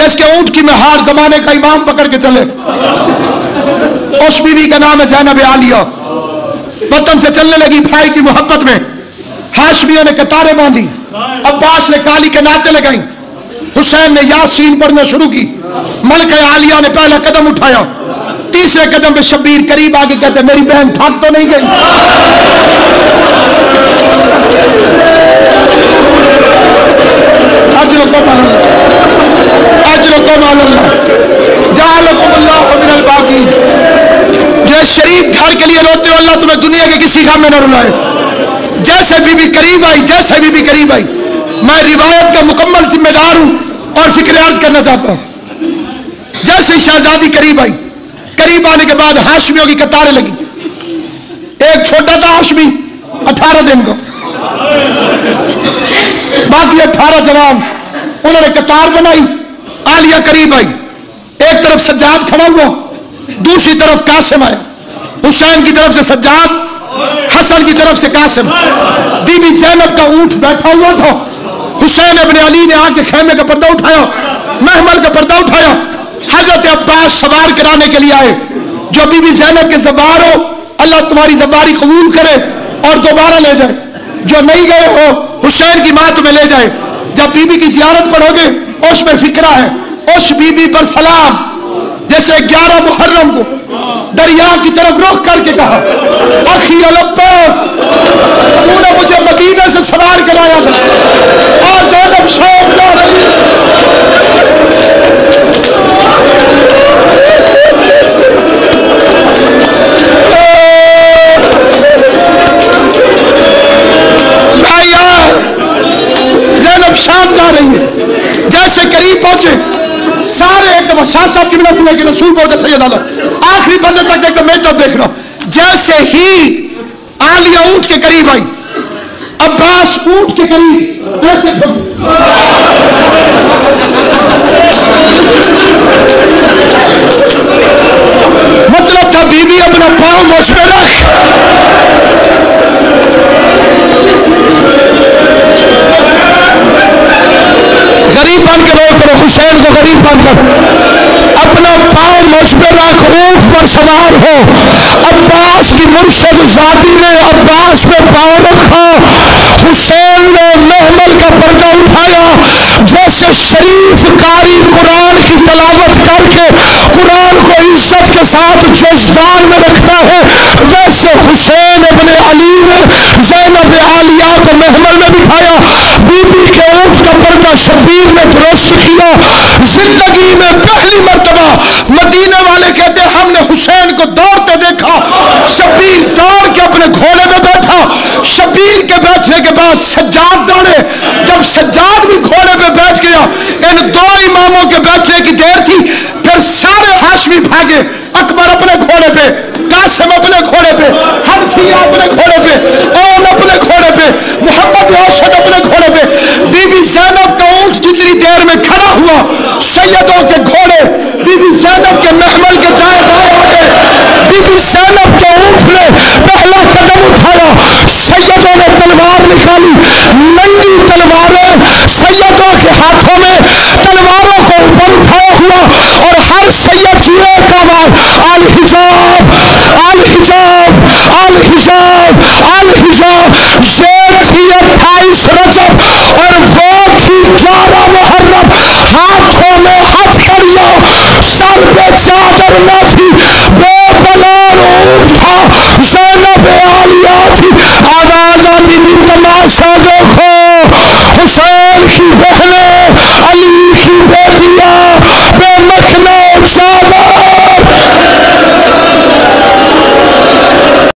جس کے اونٹ کی مہار زمانے کا امام پکڑ کے چلے. اس بیوی کا نام ہے زینب عالیہ. وطن سے چلنے لگی بھائی کی محبت میں. ہاشمیوں نے قطاریں باندھی, عباس نے کالی کے ناطے لگائیں, حسین نے یاسین پڑھنا شروع کی. ملکہ عالیہ نے پہلا قدم اٹھایا, تیسرے قدم پہ شبیر قریب آگے کہتے میری بہن تھک تو نہیں گئی. اجرکم علی اللہ جعلکم اللہ من الباقین. جو شریف گھر کے لیے روتے ہو اللہ تمہیں دنیا کے کسی غم میں نہ رلائے. جیسے بی بی قریب آئی, جیسے بی بی قریب آئی, میں روایت کا مکمل ذمہ دار ہوں اور فکر عرض کرنا چاہتا ہوں. جیسے شہزادی قریب آئی, قریب آنے کے بعد ہاشمیوں کی قطاریں لگی. ایک چھوٹا تھا ہاشمی 18 دن کو, باقی 18 جوان. انہوں نے قطار بنائی. عالیہ قریب آئی, ایک طرف سجاد کھڑا ہوا, دوسری طرف قاسم آیا. حسین کی طرف سے سجاد, حسن کی طرف سے قاسم. بی بی زینب کا اونٹ بیٹھا ہوا تھا. حسین ابن علی نے آ کے خیمے کا پردہ اٹھایا, محمل کا پردہ اٹھایا. حضرت عباس سوار کرانے کے لیے آئے. جو بی بی زینب کے زبار ہو اللہ تمہاری زباری قبول کرے اور دوبارہ لے جائے. جو نہیں گئے ہو حسین کی ماں تمہیں لے جائے. جب بی بی کی زیارت پڑھو گے اس میں فکرہ ہے. اس بی بی پر سلام جیسے 11 محرم کو دریا کی طرف رخ کر کے کہا اخی العباس تو نے مجھے مدینے سے سوار کرایا تھا, آج زینب شام جا رہی ہے. زینب شام جا رہی ہے. جیسے قریب پہنچے سارے ایک دفعہ شاہ صاحب کی بنا سنے کہ رسول بول کے سید آدم آخری بندے تک ایک دم میں جب دیکھ رہا ہوں. جیسے ہی عالیہ اونٹ کے قریب آئی, عباس اونٹ کے قریب ایسے مطلب تھا بی بی اپنا پاؤں مجھ پہ رکھ. غریب بن کے روک کرو, حسین کو غریب بن کر اپنا پاؤں مجھ پہ رکھ, اونٹ پر سوار ہو. عباس کی مرشد ذاتی نے عباس پہ پاؤں رکھا. حسین نے محمل کا پردہ اٹھایا. جیسے شریف قاری قرآن کی تلاوت کر کے قرآن کو عزت کے ساتھ جزدان میں رکھتا ہے, ویسے حسین ابن علی نے زینب عالیہ کو محمل میں بٹھایا. بی بی کے اونٹ کا پردہ شبیر نے درست کیا. زندگی میں پہلی مرتبہ مدینہ والے کہتے ہم نے حسین کو دوڑتے دیکھا. شبیر دوڑ کے اپنے گھوڑے میں بیٹھا. شبیر کے بیٹھنے کے بعد سجاد دوڑے. جب سجاد بھی گھوڑے پہ بیٹھ گیا, ان دو اماموں کے بیٹھنے کی دیر تھی. پھر سارے ہاشمی بھاگے. اکبر اپنے گھوڑے پہ, قاسم اپنے گھوڑے پہ, حنفیہ اپنے گھوڑے پہ, اون اپنے گھوڑے پہ, محمد ارشد اپنے گھوڑے پہ. بی بی زینب کا اونٹ جتنی دیر میں کھڑا ہوا, سیدوں کے گھوڑے بی بی زینب کے محمل کے دائیں بائیں آ گئے. بی بی زینب کے اونٹ نے پہلا قدم اٹھایا. سیدوں نے تلوار نکالی, ننگی تلواریں سیدوں کے ہاتھوں میں, تلواروں کو اوپر اٹھایا ہوا, اور ہر سید کی ایک آواز الحجاب الحجاب الحجاب.